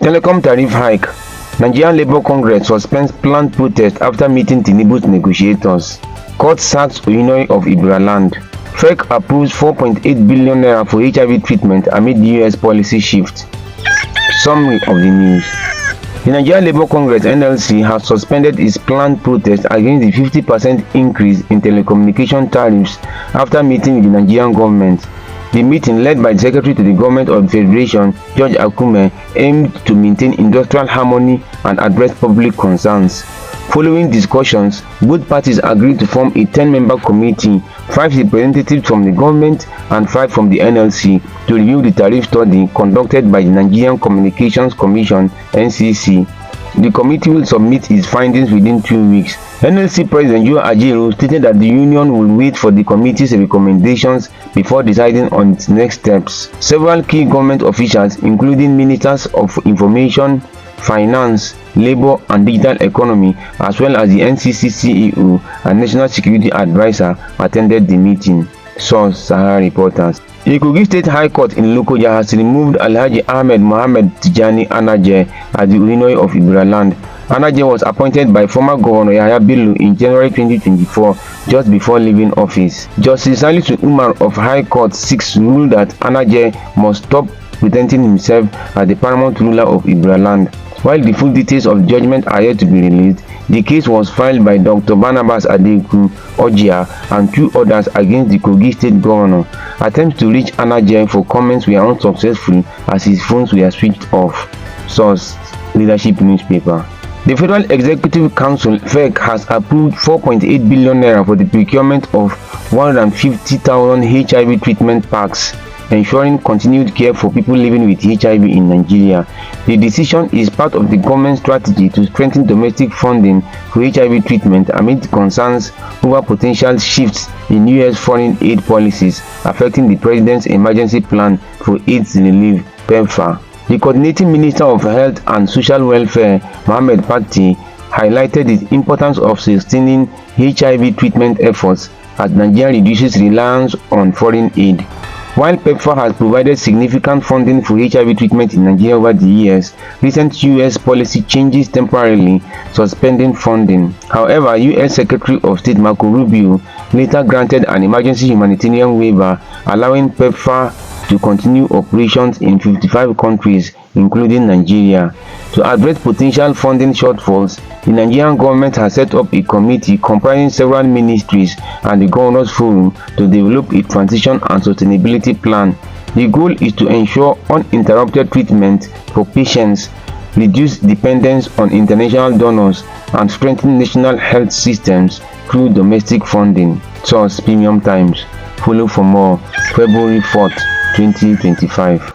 Telecom tariff hike. Nigerian Labour Congress suspends planned protest after meeting Tinubu's negotiators. Court sacks Ohinoyi of Ebira land. FEC approves 4.8 billion naira for HIV treatment amid US policy shift. Summary of the news. The Nigerian Labour Congress (NLC) has suspended its planned protest against the 50% increase in telecommunication tariffs after meeting with the Nigerian government. The meeting, led by the Secretary to the Government of the Federation, George Akume, aimed to maintain industrial harmony and address public concerns. Following discussions, both parties agreed to form a 10-member committee, 5 representatives from the government and 5 from the NLC, to review the tariff study conducted by the Nigerian Communications Commission (NCC). The committee will submit its findings within 2 weeks. NLC President Joe Ajaero stated that the union will wait for the committee's recommendations before deciding on its next steps. Several key government officials, including Ministers of Information, Finance, Labour and Digital Economy, as well as the NCC CEO and National Security Advisor, attended the meeting. Source: Sahara Reporters. The Kogi State High Court in Lokoja has removed Alhaji Ahmed Mohammed Tijani Anaje as the Ohinoyi of Ebira land. Anaje was appointed by former Governor Yahaya Bello in January 2024, just before leaving office. Justice Salisu Umar of High Court 6 ruled that Anaje must stop presenting himself as the paramount ruler of Ebira land. While the full details of the judgment are yet to be released, the case was filed by Dr. Barnabas Adeku Ojia and 2 others against the Kogi State Governor. Attempts to reach Anaje for comments were unsuccessful as his phones were switched off. Source: Leadership Newspaper. The Federal Executive Council (FEC) has approved 4.8 billion naira for the procurement of 150,000 HIV treatment packs, ensuring continued care for people living with HIV in Nigeria. The decision is part of the government strategy to strengthen domestic funding for HIV treatment amid concerns over potential shifts in US foreign aid policies affecting the President's Emergency Plan for AIDS Relief (PEPFAR). The Coordinating Minister of Health and Social Welfare, Mohammed Pakti, highlighted the importance of sustaining HIV treatment efforts as Nigeria reduces reliance on foreign aid. While PEPFAR has provided significant funding for HIV treatment in Nigeria over the years, recent US policy changes temporarily suspending funding. However, US Secretary of State Marco Rubio later granted an emergency humanitarian waiver allowing PEPFAR to continue operations in 55 countries, including Nigeria. To address potential funding shortfalls, the Nigerian government has set up a committee comprising several ministries and the Governors Forum to develop a transition and sustainability plan. The goal is to ensure uninterrupted treatment for patients, reduce dependence on international donors, and strengthen national health systems through domestic funding. Source: Premium Times. Follow for more. February 4th, 2025.